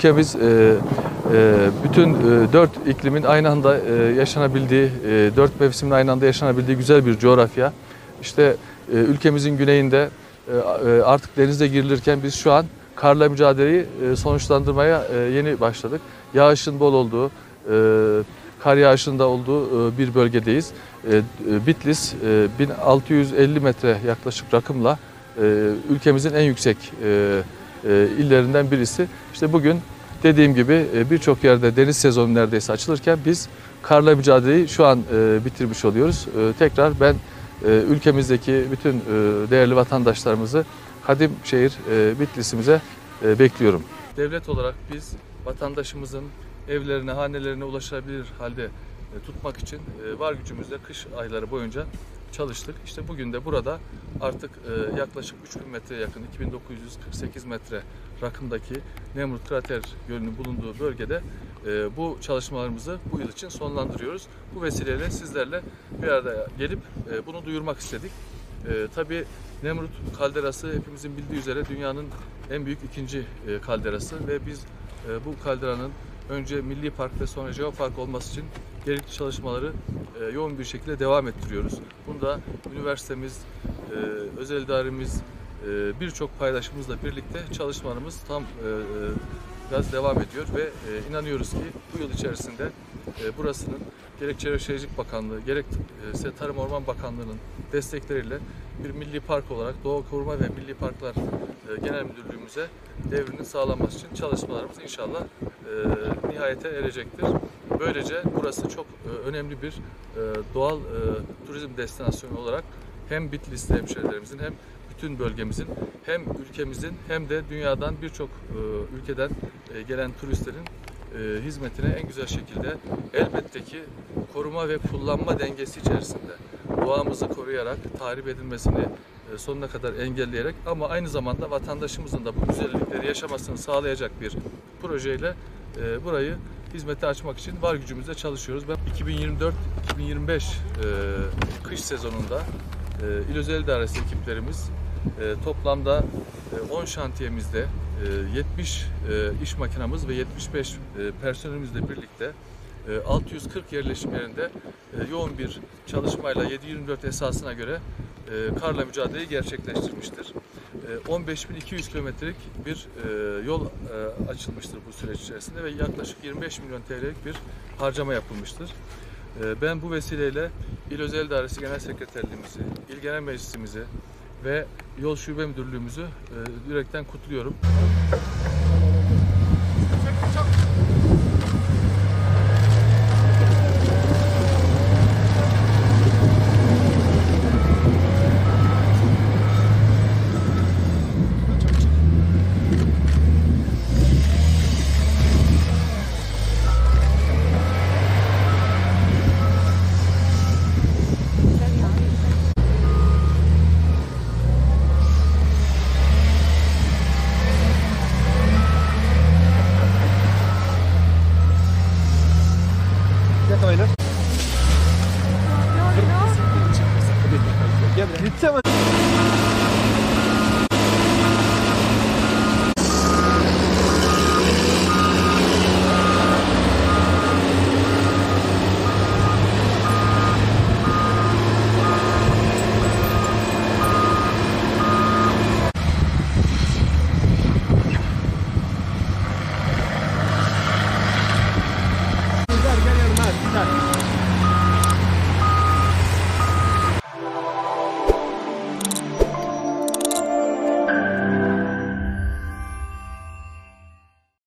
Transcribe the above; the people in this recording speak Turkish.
ülkemiz bütün dört iklimin aynı anda yaşanabildiği, dört mevsimin aynı anda yaşanabildiği güzel bir coğrafya. İşte ülkemizin güneyinde artık denize girilirken biz şu an karla mücadeleyi sonuçlandırmaya yeni başladık. Yağışın bol olduğu, kar yağışında olduğu bir bölgedeyiz. Bitlis 1650 metre yaklaşık rakımla ülkemizin en yüksek illerinden birisi. İşte bugün dediğim gibi birçok yerde deniz sezonu neredeyse açılırken biz karla mücadeleyi şu an bitirmiş oluyoruz. Tekrar ben ülkemizdeki bütün değerli vatandaşlarımızı kadim şehir Bitlis'imize bekliyorum. Devlet olarak biz vatandaşımızın evlerine, hanelerine ulaşabilir halde tutmak için var gücümüzle kış ayları boyunca çalıştık. İşte bugün de burada artık yaklaşık 3000 metreye yakın 2948 metre rakımdaki Nemrut Krater Gölü'nün bulunduğu bölgede bu çalışmalarımızı bu yıl için sonlandırıyoruz. Bu vesileyle sizlerle bir arada gelip bunu duyurmak istedik. Tabii Nemrut kalderası hepimizin bildiği üzere dünyanın en büyük ikinci kalderası ve biz bu kalderanın önce milli park ve sonra jeopark olması için gerekli çalışmaları yoğun bir şekilde devam ettiriyoruz. Bunda üniversitemiz, özel idaremiz, birçok paydaşımızla birlikte çalışmalarımız tam gaz devam ediyor ve inanıyoruz ki bu yıl içerisinde burasının gerek Çevre Şehircilik Bakanlığı, gerekse Tarım Orman Bakanlığı'nın destekleriyle bir milli park olarak Doğa Koruma ve Milli Parklar Genel Müdürlüğümüze devrinin sağlanması için çalışmalarımız inşallah nihayete erecektir. Böylece burası çok önemli bir doğal turizm destinasyonu olarak hem Bitlis'te hemşehrilerimizin hem bütün bölgemizin hem ülkemizin hem de dünyadan birçok ülkeden gelen turistlerin hizmetine en güzel şekilde elbette ki koruma ve kullanma dengesi içerisinde doğamızı koruyarak, tahrip edilmesini sonuna kadar engelleyerek ama aynı zamanda vatandaşımızın da bu güzellikleri yaşamasını sağlayacak bir projeyle burayı hizmete açmak için var gücümüzle çalışıyoruz. 2024-2025 kış sezonunda İl Özel İdaresi ekiplerimiz toplamda 10 şantiyemizde 70 iş makinamız ve 75 personelimizle birlikte 640 yerleşim yerinde yoğun bir çalışmayla 7/24 esasına göre karla mücadeleyi gerçekleştirmiştir. 15.200 kilometrelik bir yol açılmıştır bu süreç içerisinde ve yaklaşık 25 milyon TL'lik bir harcama yapılmıştır. Ben bu vesileyle İl Özel İdaresi Genel Sekreterliğimizi, İl Genel Meclisimizi ve Yol Şube Müdürlüğümüzü yürekten kutluyorum.